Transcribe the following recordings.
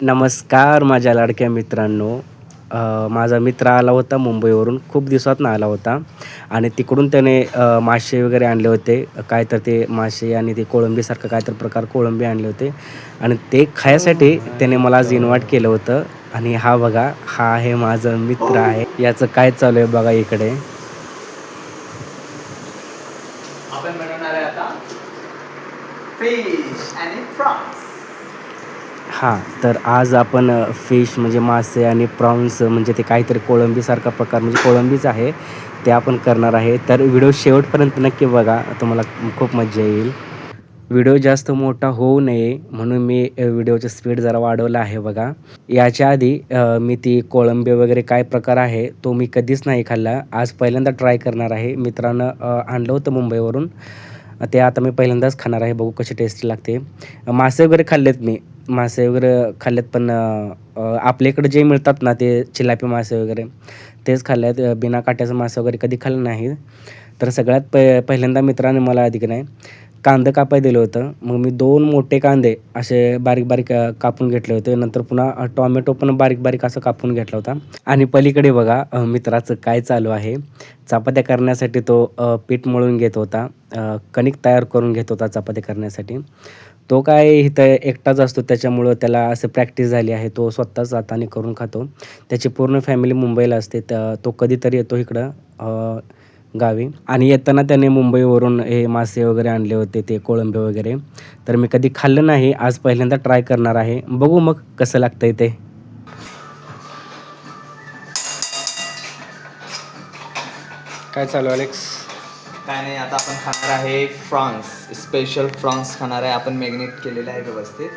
नमस्कार माझ्या लाडक्या मित्रांनो. माझा मित्र आला होता मुंबईवरून खूप दिवसातनं आला होता आणि तिकडून त्याने मासे वगैरे आणले होते. काय तर ते मासे आणि ते कोळंबीसारखं काय तर प्रकार कोळंबी आणले होते आणि ते खाण्यासाठी त्याने मला आज इन्व्हाईट केलं होतं. आणि हा बघा, हा आहे माझा मित्र आहे. याचं काय चालू आहे बघा इकडे. आपण बनवणार आहे आता फिश आणि प्रॉन्स. हां, तर आज आपण फिश म्हणजे मासे आणि प्रॉन्स म्हणजे ते काहीतरी कोळंबीसारखा प्रकार म्हणजे कोळंबीच आहे, ते आपण करणार आहे. तर व्हिडिओ शेवटपर्यंत नक्की बघा, तुम्हाला खूप मज्जा येईल. व्हिडिओ जास्त मोठा होऊ नये म्हणून मी व्हिडिओची स्पीड जरा वाढवला आहे बघा. याच्या आधी मी ती कोळंबी वगैरे काय प्रकार आहे, तो मी कधीच नाही खाल्ला. आज पहिल्यांदा ट्राय करणार आहे. मित्रानं आणलं होतं मुंबईवरून. ते आता मी पहिल्यांदाच खाणार आहे. बघू कशी टेस्टी लागते. मासे वगैरे खाल्लेत मी. मासे वगैरे खाल्लेत पण आपल्या इकडे जे मिळतात ना ते चिलापी मासे वगैरे तेच खाल्ले आहेत. बिना काट्याचं मासे वगैरे कधी खाल्लं नाही. तर सगळ्यात पहिल्यांदा मित्राने मला आधी की नाही कांदं कापायला दिलं होतं. मग मी 2 मोठे कांदे असे बारीक-बारीक कापून घेतले होते. नंतर पुन्हा टोमॅटो पण बारीक-बारीक असं कापून घेतला होता. आणि पलीकडे बघा मित्राचं काय चालू आहे. चपात्या करण्यासाठी तो पीठ मळून घेत होता. कणिक तयार करून घेत होता चपात्या करण्यासाठी. तो काय इथं एकटाच असतो त्याच्यामुळं त्याला असं प्रॅक्टिस झाली आहे. तो स्वतःच हाताने करून खातो. त्याची पूर्ण फॅमिली मुंबईला असते. तो कधीतरी येतो इकडं गावी आणि येताना त्याने मुंबईवरून हे मासे वगैरे आणले होते, ते कोळंबी वगैरे. तर मी कधी खाल्लं नाही. आज पहिल्यांदा ट्राय करणार आहे. बघू मग कसं लागतंय ते. काय चालू अलेक्स? काय नाही, आता आपण खाणार आहे फ्रॉन्स. स्पेशल फ्रॉन्स खाणार आहे. आपण मॅग्नेट केलेलं आहे व्यवस्थित.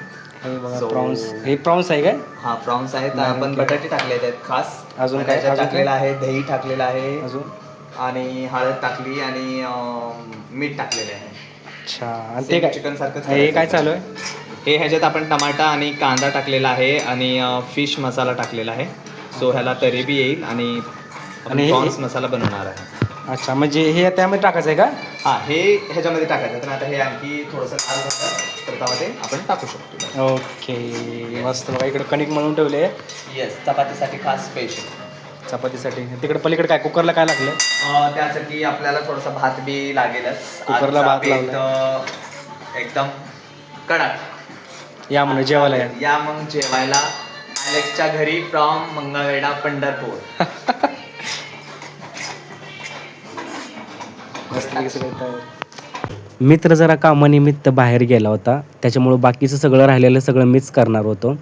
हे बघा So, प्रॉन्स. हे प्रॉन्स आहे काय? हा फ्रॉन्स आहे. तर Marinate आपण केलं. बटाटे टाकलेले आहेत खास. अजून आणि काय? त्याच्यात अजून काय? टाकलेलं आहे दही टाकलेलं आहे अजून? आणि हळद टाकली आणि मीठ टाकलेलं आहे. अच्छा. आणि ते सेम काय? चिकन सारखंच हे काय करायचं चालू आहे. आहे? हे ह्याच्यात आपण टमाटा आणि कांदा टाकलेला आहे आणि फिश मसाला टाकलेला आहे. सो ह्याला तरी बी येईल आणि आपण आणि प्रॉन्स मसाला बनवणार आहे. अच्छा, म्हणजे हे त्यामध्ये टाकायचं आहे का? हा, हे ह्याच्यामध्ये टाकायचं. तर आता हे आणखी थोडंसं लाल झालं तर त्यामध्ये आपण टाकू शकतो. ओके. मस्त बघा इकडे कणिक मळून ठेवले आहे. येस, चपातीसाठी खास स्पेशल. चपातीसाठी. तिकडे पलीकडे काय कुकरला काय लागलं? त्यासाठी आपल्याला थोडासा भात बी लागेलच. कुकरला आजचा भात लावलाय. एकदम कडक. या म्हणून जेवायला या. या मग जेवायला अलेक्सच्या घरी फ्रॉम मंगळवेढा पंढरपूर. मित्र जरा कामानिमित्त बाहेर गेला होता. त्याच्यामुळं बाकीचं सगळं राहिलेलं सगळं मीच करणार होतो.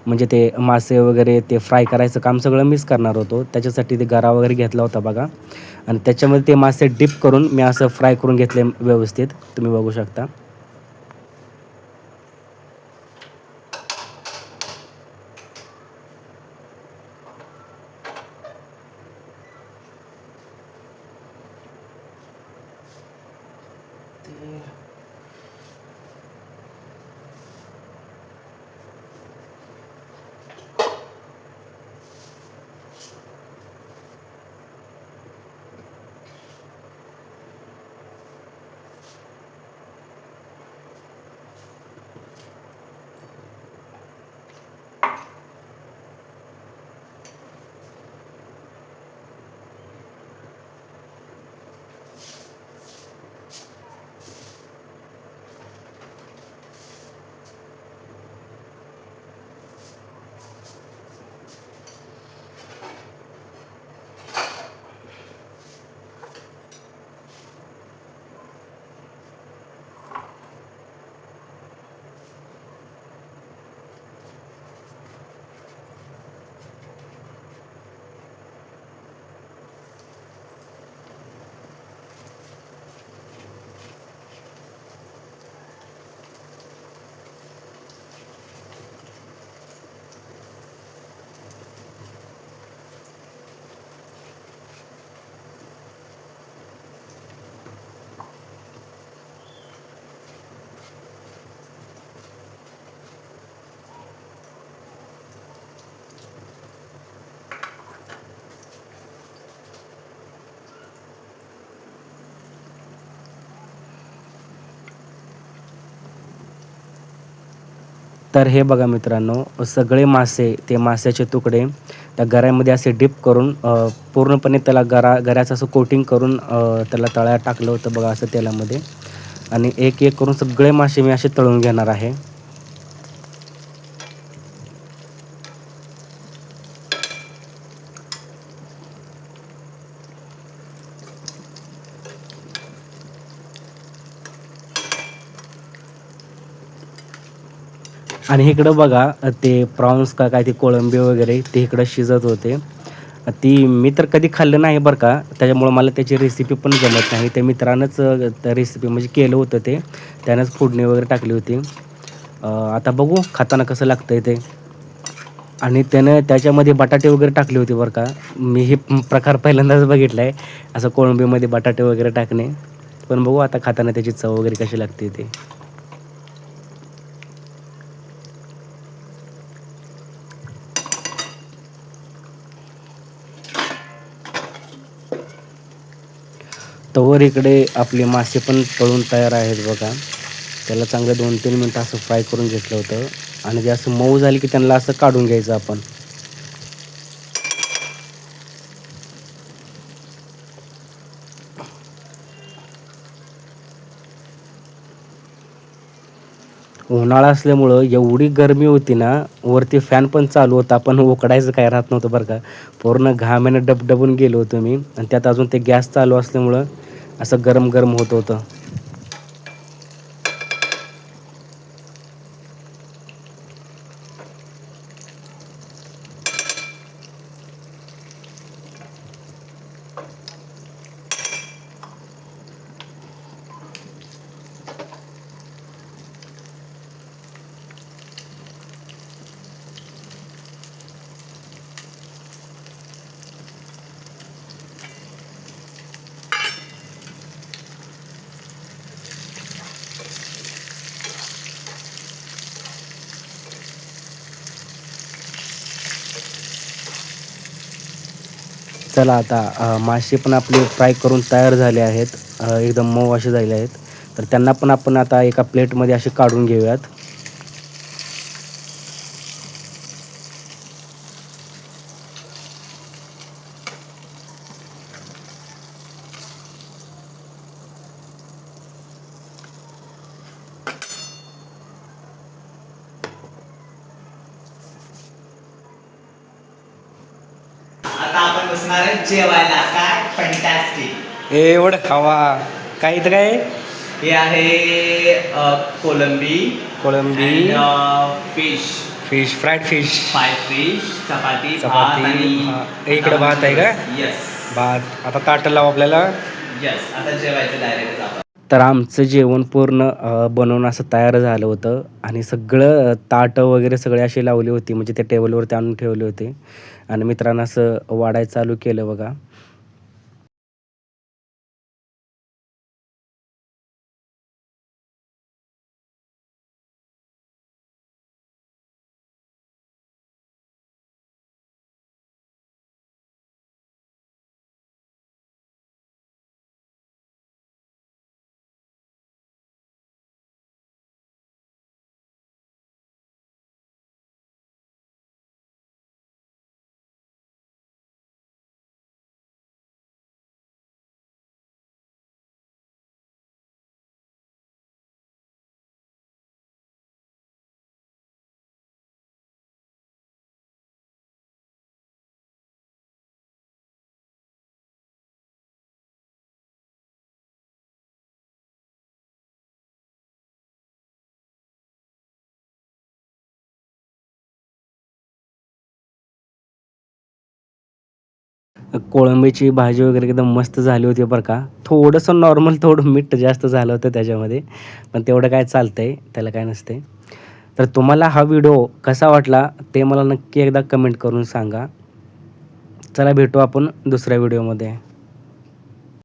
म्हणजे ते मासे वगैरे ते फ्राय करायचं काम सगळं मीच करणार होतो. त्याच्यासाठी ते गरा वगैरे घेतला होता बघा आणि त्याच्यामध्ये ते मासे डिप करून मी असं फ्राय करून घेतले व्यवस्थित. तुम्ही बघू शकता. तर हे बघा मित्रांनो, सगळे मासे, ते माशाचे तुकडे त्या गऱ्यामध्ये असे डिप करून पूर्णपणे त्याला गऱ्याचं असं कोटिंग करून त्याला तळ्यात टाकलं होतं बघा असं तेलामध्ये. आणि एक एक करून सगळे मासे मी असे तळून घेणार आहे. आणि इकडं बघा ते प्रॉन्स का काय ते कोळंबी वगैरे ते इकडं शिजत होते. ती मी तर कधी खाल्लं नाही बरं का, त्याच्यामुळं मला त्याची रेसिपी पण जमत नाही. त्या मित्रानंच त्या रेसिपी म्हणजे केलं होतं ते. त्यानंच फोडणी वगैरे टाकली होती. आता बघू खाताना कसं लागतंय ते. आणि त्यानं त्याच्यामध्ये बटाटे वगैरे टाकले होते बरं का. मी हे प्रकार पहिल्यांदाच बघितला आहे, असं कोळंबीमध्ये बटाटे वगैरे टाकणे. पण बघू आता खाताना त्याची चव वगैरे कशी लागते ते. तोवर इकडे आपले मासे पण तळून तयार आहेत बघा. त्याला चांगलं 2-3 मिनिटं असं फ्राय करून घेतलं होतं. आणि ते असं मऊ झाले की त्यांना असं काढून घ्यायचं आपण. उन्हाळा असल्यामुळं एवढी गरमी होती ना, वरती फॅन पण चालू होता, पण उकडायचं काय राहत नव्हतं बरं का. पूर्ण घामाने डबडबून गेलो होतो मी. आणि त्यात अजून ते गॅस चालू असल्यामुळं असं गरम-गरम होत होतं. चला आता मासे पण आपले फ्राय करून तयार झाले आहेत. एकदम मऊ असे झाले आहेत. तर त्यांना पण आपण आता एका प्लेटमध्ये असे काढून घेऊयात. आता आपण बसणार आहे जेवायला. काय फंटॅस्टिक. एवढं खावा. काय इथं काय? हे आहे कोलंबी, कोळंबी, fish, fish, fried fish, fry fish, चपाती, चपाती, भात आणि इकडं भात आहे का? येस भात. आता ताटं लावा आपल्याला. येस. आता जेवायचं डायरेक्ट आपण. तर आमचं जेवण पूर्ण बनवून असं तयार झालं होतं. आणि सगळं ताटं वगैरे सगळे अशी लावली होती, म्हणजे त्या टेबलवरती आणून ठेवले होते. आणि मित्रांनो असं वाढायला चालू केलं बघा. कोळंबीची भाजी वगैरे एकदम मस्त झाली होती बरं का. थोडंसं नॉर्मल थोडं मीठ जास्त झालं होतं त्याच्यामध्ये. पण तेवढं काय चालतंय, त्याला काय नसते. तर तुम्हाला हा व्हिडिओ कसा वाटला ते मला नक्की एकदा कमेंट करून सांगा. चला भेटू आपण दुसऱ्या व्हिडिओमध्ये.